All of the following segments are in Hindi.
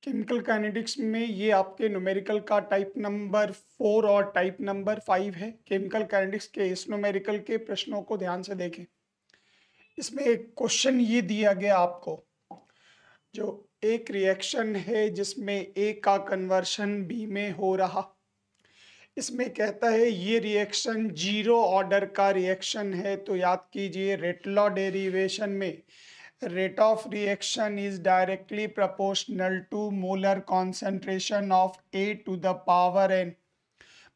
केमिकल काइनेटिक्स में ये आपके न्यूमेरिकल का टाइप नंबर 4 और टाइप नंबर 5 है। केमिकल काइनेटिक्स के इस न्यूमेरिकल के प्रश्नों को ध्यान से देखें। इसमें एक क्वेश्चन ये दिया गया आपको, जो एक रिएक्शन है जिसमें ए का कन्वर्शन बी में हो रहा। इसमें कहता है ये रिएक्शन जीरो ऑर्डर का रिएक्शन है, तो याद कीजिए रेट लॉ डेरिवेशन में rate of reaction is directly proportional to molar concentration of A to the power n।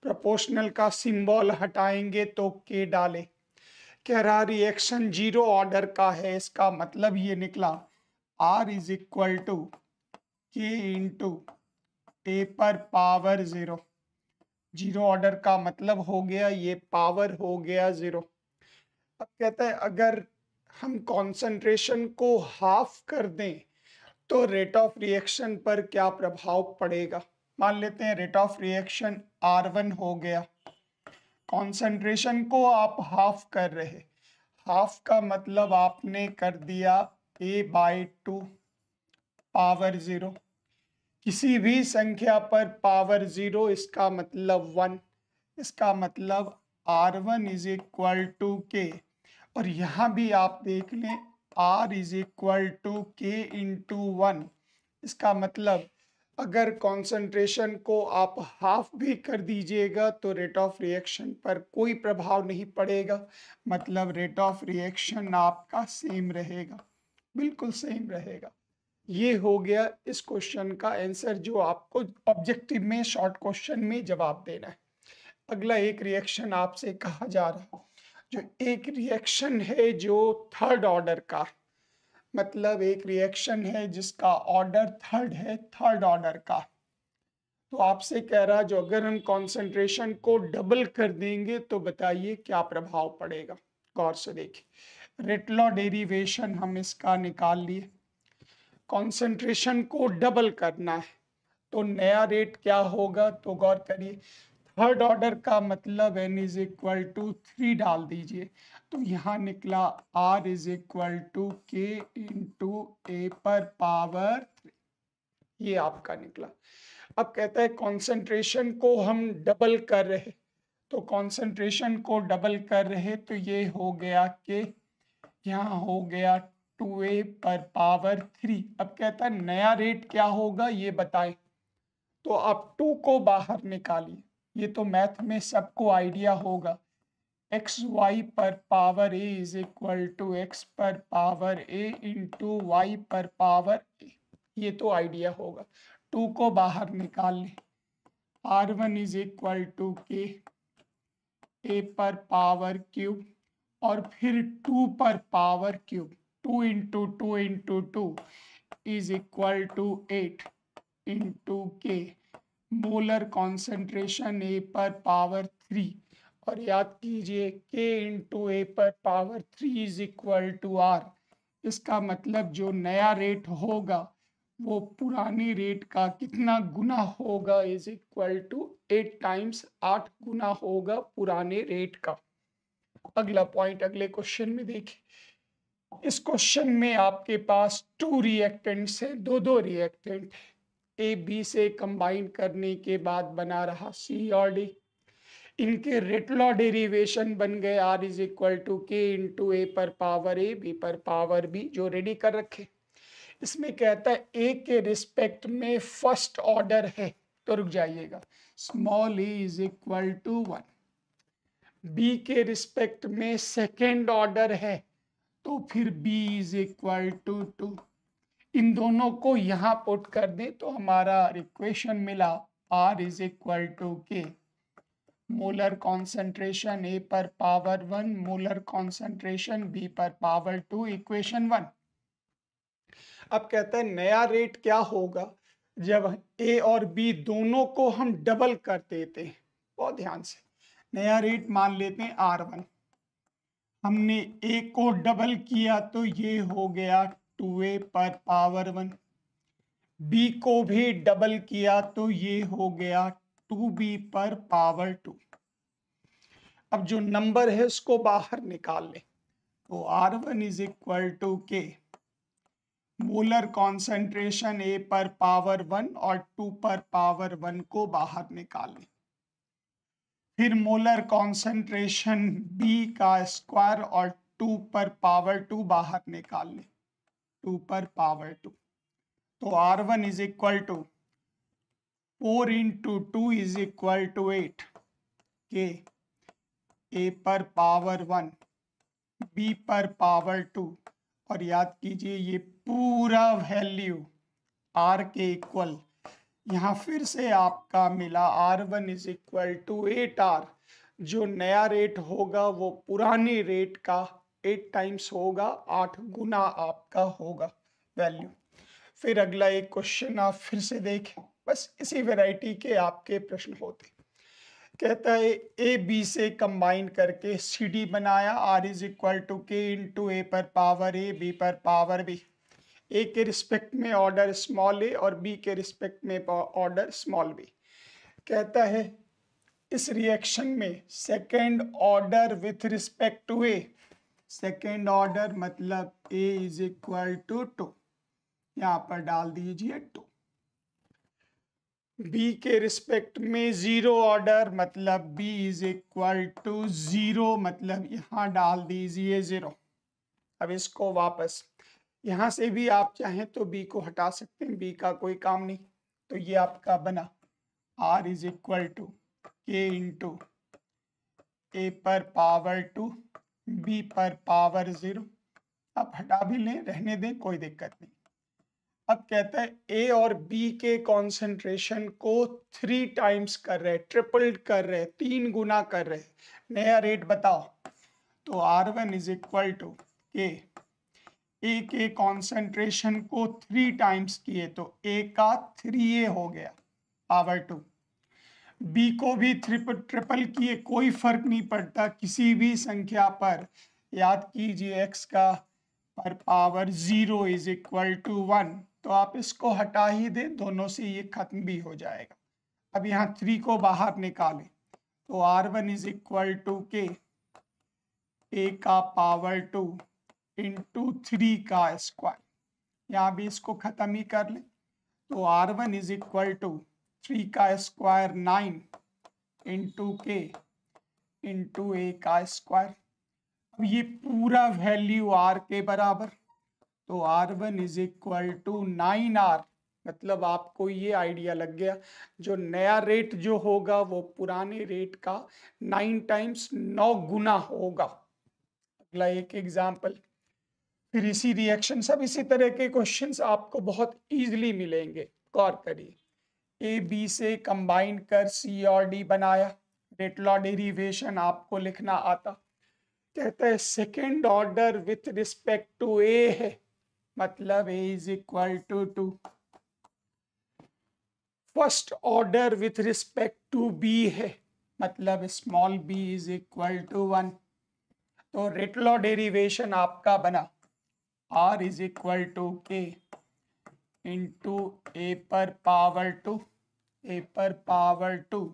Proportional का सिंबल हटाएंगे तो K डालें। कह रहा रिएक्शन जीरो ऑर्डर का है, इसका मतलब ये निकला R is equal to K into ए पर पावर जीरो। जीरो ऑर्डर का मतलब हो गया ये पावर हो गया जीरो। अब कहता है अगर हम कॉन्सेंट्रेशन को हाफ कर दें तो रेट ऑफ रिएक्शन पर क्या प्रभाव पड़ेगा। मान लेते हैं रेट ऑफ रिएक्शन R1 हो गया, कॉन्सेंट्रेशन को आप हाफ कर रहे, हाफ का मतलब आपने कर दिया A/2 पावर जीरो। किसी भी संख्या पर पावर जीरो इसका मतलब 1, इसका मतलब R1 इज इक्वल टू के। और यहाँ भी आप देख लें R is equal to K into 1। इसका मतलब अगर कॉन्सेंट्रेशन को आप हाफ भी कर दीजिएगा तो रेट ऑफ रिएक्शन पर कोई प्रभाव नहीं पड़ेगा, मतलब रेट ऑफ रिएक्शन आपका सेम रहेगा, बिल्कुल सेम रहेगा। ये हो गया इस क्वेश्चन का आंसर, जो आपको ऑब्जेक्टिव में शॉर्ट क्वेश्चन में जवाब देना है। अगला एक रिएक्शन आपसे कहा जा रहा, जो एक रिएक्शन है जो थर्ड ऑर्डर का, मतलब एक रिएक्शन है जिसका ऑर्डर थर्ड है, थर्ड ऑर्डर का। तो आपसे कह रहा जो अगर हम कॉन्सेंट्रेशन को डबल कर देंगे तो बताइए क्या प्रभाव पड़ेगा। गौर से देखिए, रेट लॉ डेरिवेशन हम इसका निकाल लिए। कॉन्सेंट्रेशन को डबल करना है तो नया रेट क्या होगा, तो गौर करिए थर्ड ऑर्डर का मतलब n इज इक्वल टू 3 डाल दीजिए, तो यहाँ निकला R is equal to K into ए पर पावर 3। ये आपका निकला। अब कहता है कॉन्सेंट्रेशन को हम डबल कर रहे, तो कॉन्सेंट्रेशन को डबल कर रहे तो ये हो गया के, यहाँ हो गया 2a पर पावर 3। अब कहता है नया रेट क्या होगा ये बताएं, तो आप 2 को बाहर निकालिए। ये तो मैथ में सबको आइडिया होगा, एक्स वाई पर power a is equal to x पर पावर ए इंटू वाई पर पावर ए, ये तो आइडिया होगा। 2 को बाहर निकाल लें, R1 इज इक्वल टू के ए पर पावर क्यूब और फिर 2 पर power cube, 2 into 2 into 2 is equal to 8 into k molar concentration a पर पावर 3। और याद कीजिए के इंटू ए पर power 3 is equal to r. इसका मतलब जो नया रेट होगा वो पुरानी रेट का कितना गुना होगा, इज इक्वल टू 8 टाइम्स, 8 गुना होगा पुराने रेट का। अगला पॉइंट अगले क्वेश्चन में देखिए। इस क्वेश्चन में आपके पास 2 रिएक्टेंट्स हैं, दो रिएक्टेंट ए बी से कंबाइन करने के बाद बना रहा सी और डी। इनके रेट लॉ डेरिवेशन बन गए R is equal to K into ए पर पावर ए बी पर पावर बी, जो रेडी कर रखे। इसमें कहता है ए के रिस्पेक्ट में फर्स्ट ऑर्डर है, तो रुक जाइएगा, small a is equal to 1। B के रिस्पेक्ट में सेकेंड ऑर्डर है तो फिर बी इज इक्वल टू 2। इन दोनों को यहाँ पुट कर दें तो हमारा इक्वेशन मिला R इज इक्वल टू के मोलर कॉन्सेंट्रेशन ए पर पावर 1 मोलर कॉन्सेंट्रेशन बी पर पावर 2, इक्वेशन 1। अब कहता है नया रेट क्या होगा जब ए और बी दोनों को हम डबल कर देते हैं। बहुत ध्यान से, नया रेट मान लेते हैं R1, हमने ए को डबल किया तो ये हो गया 2a पर पावर 1, बी को भी डबल किया तो ये हो गया 2b पर पावर 2। अब जो नंबर है उसको बाहर निकाल लें, तो R1 इज इक्वल टू के मोलर कॉन्सेंट्रेशन A पर पावर 1 और 2 पर पावर 1 को बाहर निकालें। फिर मोलर कॉन्सेंट्रेशन B का स्क्वायर और 2 पर पावर 2 बाहर निकाल लें, 2 पर पावर 2। तो R1 is equal to 4 into 2 is equal to 8 k A पर पावर 1 B पर पावर 2, और याद कीजिए ये पूरा वैल्यू R के इक्वल यहाँ फिर से आपका मिला R1 is equal to 8R। जो नया रेट होगा वो पुराने रेट का 8 टाइम्स होगा, 8 गुना आपका होगा वैल्यू। फिर अगला एक क्वेश्चन आप फिर से देखें, बस इसी वैरायटी के आपके प्रश्न होते। कहता है ए बी से कंबाइन करके सी डी बनाया, R is equal to K into ए पर पावर ए बी पर पावर बी। ए के रिस्पेक्ट में ऑर्डर स्मॉल ए और बी के रिस्पेक्ट में ऑर्डर स्मॉल बी। कहता है इस रिएक्शन में second order with respect to a, second order मतलब ए इज इक्वल टू 2, यहाँ पर डाल दीजिए 2। बी के रिस्पेक्ट में जीरो ऑर्डर मतलब बी इज इक्वल टू 0, मतलब यहाँ डाल दीजिए 0। अब इसको वापस यहाँ से भी आप चाहें तो बी को हटा सकते हैं, बी का कोई काम नहीं। तो ये आपका बना R is equal to K into ए पर पावर 2 बी पर पावर 0। अब हटा भी लें, रहने दें, कोई दिक्कत नहीं। अब कहता है ए और बी के कॉन्सेंट्रेशन को 3 टाइम्स कर रहे, ट्रिपल कर रहे, 3 गुना कर रहे, नया रेट बताओ। तो R1 इज इक्वल टू के ए के कॉन्सेंट्रेशन को 3 टाइम्स किए तो ए का 3A हो गया पावर 2। बी को भी ट्रिपल किए, कोई फर्क नहीं पड़ता किसी भी संख्या पर, याद कीजिए x का पर पावर 0 इज इक्वल टू 1। तो आप इसको हटा ही दें, दोनों से ये खत्म भी हो जाएगा। अब यहाँ 3 को बाहर निकालें तो R1 इज इक्वल टू के ए का पावर 2 इंटू 3 का स्क्वायर। यहाँ भी इसको खत्म ही कर लें तो R1 इज इक्वल टू 3 का स्क्वायर 9 इंटू के इंटू ए का स्क्वायर। अब ये पूरा वैल्यू R के बराबर, तो R1 is equal to 9R। मतलब आपको ये आइडिया लग गया, जो नया रेट जो होगा वो पुराने रेट का 9 टाइम्स 9 गुना होगा। अगला एक एग्जाम्पल, फिर इसी रिएक्शन, सब इसी तरह के क्वेश्चंस आपको बहुत इजीली मिलेंगे, गौर करिए। ए बी से कंबाइन कर सी और डी बनाया, रेट लॉ डेरिवेशन आपको लिखना आता। कहता है second order with respect to A है, मतलब ए is equal to 2। First order with respect to B है, मतलब small B is equal to 1। तो रेट लॉ डेरिवेशन आपका बना R is equal to K into ए पर पावर 2, ए पर पावर 2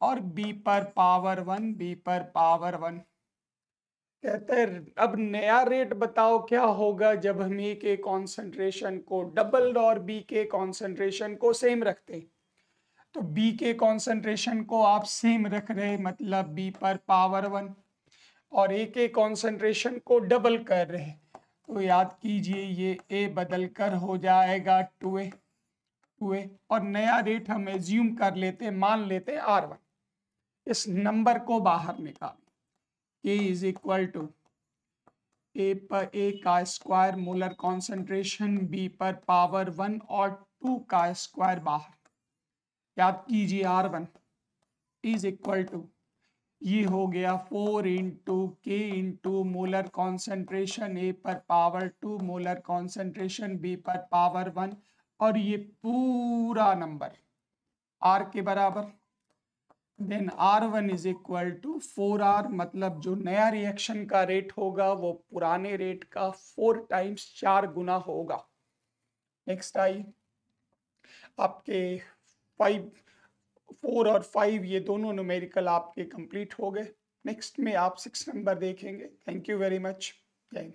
और बी पर पावर 1, बी पर पावर 1। कहते हैं अब नया रेट बताओ क्या होगा जब हम ए के कॉन्सेंट्रेशन को डबल और बी के कॉन्सेंट्रेशन को सेम रखते हैं। तो बी के कॉन्सेंट्रेशन को आप सेम रख रहे, मतलब बी पर पावर 1, और ए के कॉन्सेंट्रेशन को डबल कर रहे, तो याद कीजिए ये ए बदल कर हो जाएगा 2A, और नया रेट हम एज्यूम कर लेते, मान लेते R1। इस नंबर को बाहर निकालें, K इज इक्वल टू ए पर ए का स्क्वायर मोलर कॉन्सेंट्रेशन बी पर पावर 1 और 2 का स्क्वायर बाहर। याद कीजिए R1 इज इक्वल टू ये हो गया 4 इंटू के इंटू मोलर कॉन्सेंट्रेशन ए पर पावर 2 मोलर कॉन्सेंट्रेशन बी पर पावर 1, और ये पूरा नंबर R के बराबर। Then R1 is equal to 4R, मतलब जो नया रिएक्शन का रेट होगा वो पुराने रेट का 4 टाइम्स 4 गुना होगा। नेक्स्ट आई आपके 4 और 5, ये दोनों न्यूमेरिकल आपके कंप्लीट हो गए। नेक्स्ट में आप 6 नंबर देखेंगे। Thank you very much. जय हिंद।